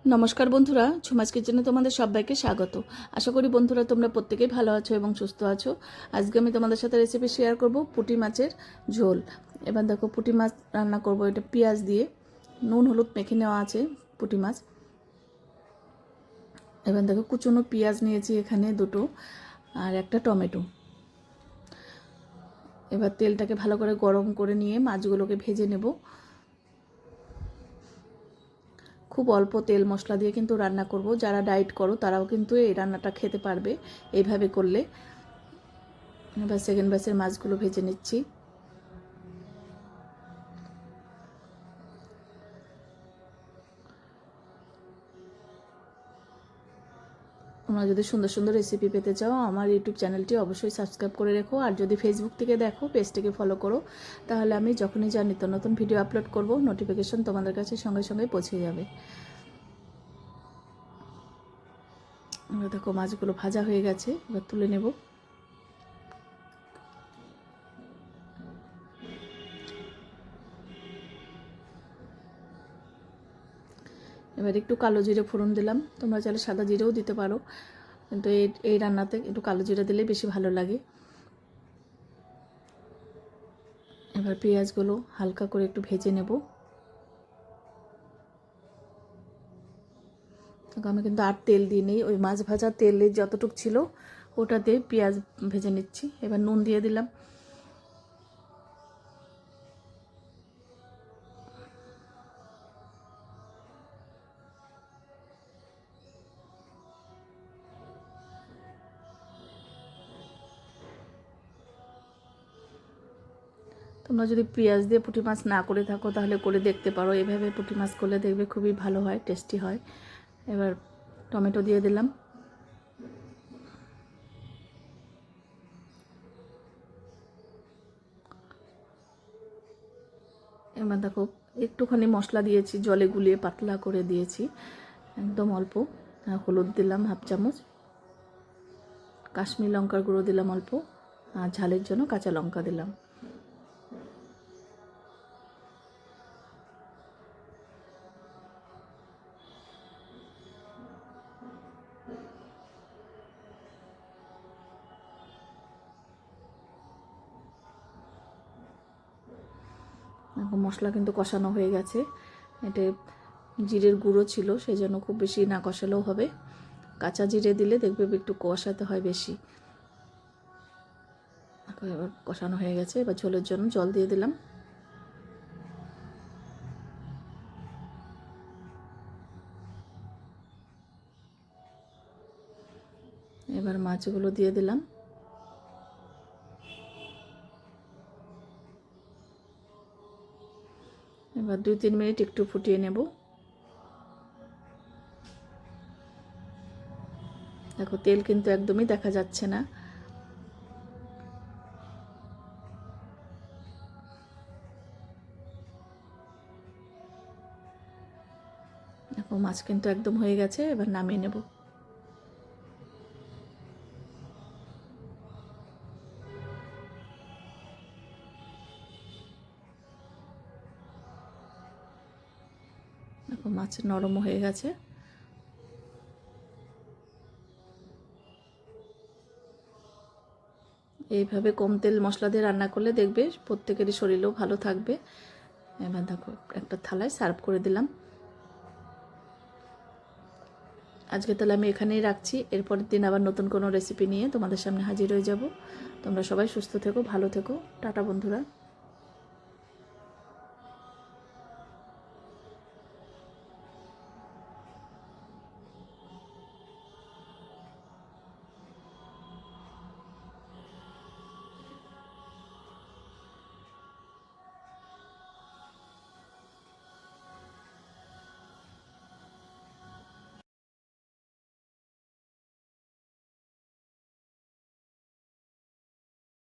নমস্কার বন্ধুরা, ঝুমাস কিচেনে তোমাদের সবাইকে স্বাগত। আশা করি বন্ধুরা তোমরা প্রত্যেকেই ভালো আছো এবং সুস্থ আছো। আজকে আমি তোমাদের সাথে রেসিপি শেয়ার করব পুঁটি মাছের ঝোল। এবার দেখো পুঁটি মাছ রান্না করব, এটা পেঁয়াজ দিয়ে নুন হলুদ মেখে নেওয়া আছে পুঁটি মাছ। এবার দেখো কুচনো পেঁয়াজ নিয়েছি এখানে দুটো, আর একটা টমেটো। এবার তেলটাকে ভালো করে গরম করে নিয়ে মাছগুলোকে ভেজে নেব। খুব অল্প তেল মশলা দিয়ে কিন্তু রান্না করব। যারা ডায়েট করো তারাও কিন্তু এই রান্নাটা খেতে পারবে এইভাবে করলে। এবার সেকেন্ড ব্যাচের মাছগুলো ভেজে নিচ্ছি। তোমরা যদি সুন্দর সুন্দর রেসিপি পেতে চাও আমার ইউটিউব চ্যানেলটি অবশ্যই সাবস্ক্রাইব করে রেখো। আর যদি ফেসবুক থেকে দেখো পেজটিকে ফলো করো, তাহলে আমি যখনই যা নিত্য নতুন ভিডিও আপলোড করব নোটিফিকেশন তোমাদের কাছে সঙ্গে সঙ্গে পৌঁছে যাবে। দেখো মাছগুলো ভাজা হয়ে গেছে, এবার তুলে নেব। এবার একটু কালো জিরে ফোড়ন দিলাম, তোমরা চাইলে সাদা জিরেও দিতে পারো, কিন্তু এই রান্নাতে একটু কালো জিরে দিলে বেশি ভালো লাগে। এবার পেঁয়াজগুলো হালকা করে একটু ভেজে নেব। আমি কিন্তু আর তেল দিই নেই, ওই মাছ ভাজা তেলে যতটুকু ছিল ওটাতে পেঁয়াজ ভেজে নিচ্ছি। এবার নুন দিয়ে দিলাম। তোমরা যদি পেঁয়াজ দিয়ে পুঁটি মাছ না করে থাকো তাহলে করে দেখতে পারো, এভাবে পুঁটি মাছ করলে দেখবে খুবই ভালো হয়, টেস্টি হয়। এবার টমেটো দিয়ে দিলাম। এবার দেখো একটুখানি মশলা দিয়েছি, জলে গুলিয়ে পাতলা করে দিয়েছি, একদম অল্প। হলুদ দিলাম হাফ চামচ, কাশ্মীর লঙ্কার গুঁড়ো দিলাম অল্প, আর ঝালের জন্য কাঁচা লঙ্কা দিলাম। এখন মশলা কিন্তু কষানো হয়ে গেছে। এটা জিরের গুঁড়ো ছিল, সেই জন্য খুব বেশি না কষালেও হবে। কাঁচা জিরে দিলে দেখবে একটু কষাতে হয় বেশি। এবার কষানো হয়ে গেছে, এবার ঝোলের জন্য জল দিয়ে দিলাম। এবার মাছগুলো দিয়ে দিলাম। এবার 2-3 মিনিট একটু ফুটিয়ে নেব। দেখো তেল কিন্তু একদমই দেখা যাচ্ছে না। দেখো মাছ কিন্তু একদম হয়ে গেছে, এবার নামিয়ে নেব। দেখো মাছ নরম হয়ে গেছে। এইভাবে কম তেল মশলা দিয়ে রান্না করলে দেখবে প্রত্যেকেরই শরীরেও ভালো থাকবে। এবার দেখো একটা থালায় সার্ভ করে দিলাম। আজকে তাহলে আমি এখানেই রাখছি, এরপরের দিন আবার নতুন কোনো রেসিপি নিয়ে তোমাদের সামনে হাজির হয়ে যাব। তোমরা সবাই সুস্থ থেকো, ভালো থেকো। টাটা বন্ধুরা।